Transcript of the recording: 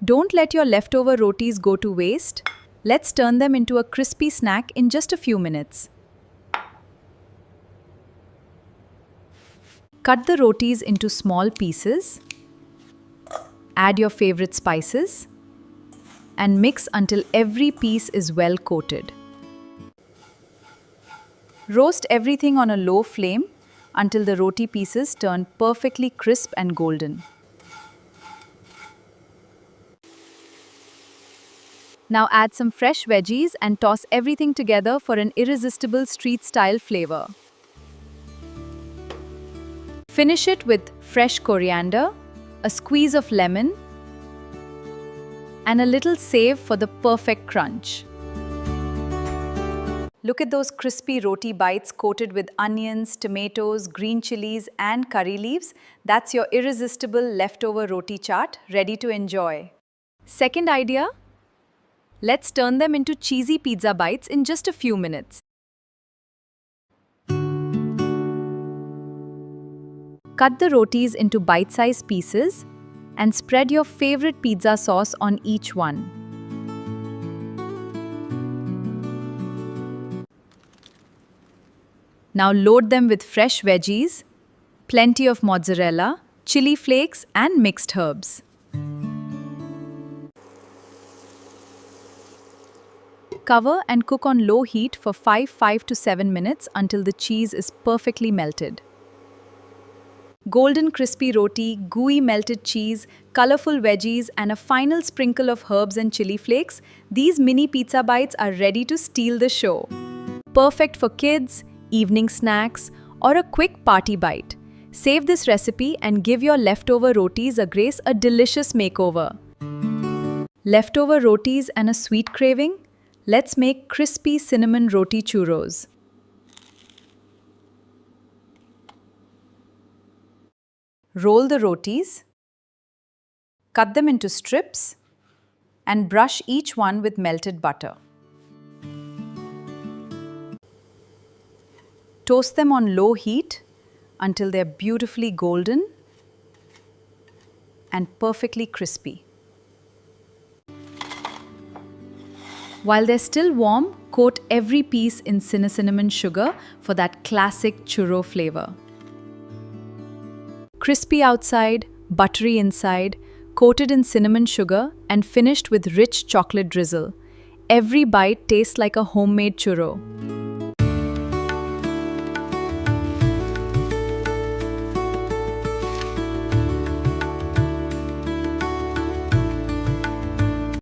Don't let your leftover rotis go to waste. Let's turn them into a crispy snack in just a few minutes. Cut the rotis into small pieces. Add your favorite spices and mix until every piece is well coated. Roast everything on a low flame until the roti pieces turn perfectly crisp and golden. Now add some fresh veggies and toss everything together for an irresistible street-style flavor. Finish it with fresh coriander, a squeeze of lemon, and a little save for the perfect crunch. Look at those crispy roti bites coated with onions, tomatoes, green chilies, and curry leaves. That's your irresistible leftover roti chaat ready to enjoy. Second idea? Let's turn them into cheesy pizza bites in just a few minutes. Cut the rotis into bite-sized pieces and spread your favorite pizza sauce on each one. Now load them with fresh veggies, plenty of mozzarella, chili flakes, and mixed herbs. Cover and cook on low heat for 5 to 7 minutes until the cheese is perfectly melted. Golden crispy roti, gooey melted cheese, colorful veggies, and a final sprinkle of herbs and chili flakes, these mini pizza bites are ready to steal the show. Perfect for kids, evening snacks, or a quick party bite. Save this recipe and give your leftover rotis a delicious makeover. Leftover rotis and a sweet craving? Let's make crispy cinnamon roti churros. Roll the rotis, cut them into strips, and brush each one with melted butter. Toast them on low heat until they're beautifully golden and perfectly crispy. While they're still warm, coat every piece in cinnamon sugar for that classic churro flavor. Crispy outside, buttery inside, coated in cinnamon sugar and finished with rich chocolate drizzle. Every bite tastes like a homemade churro.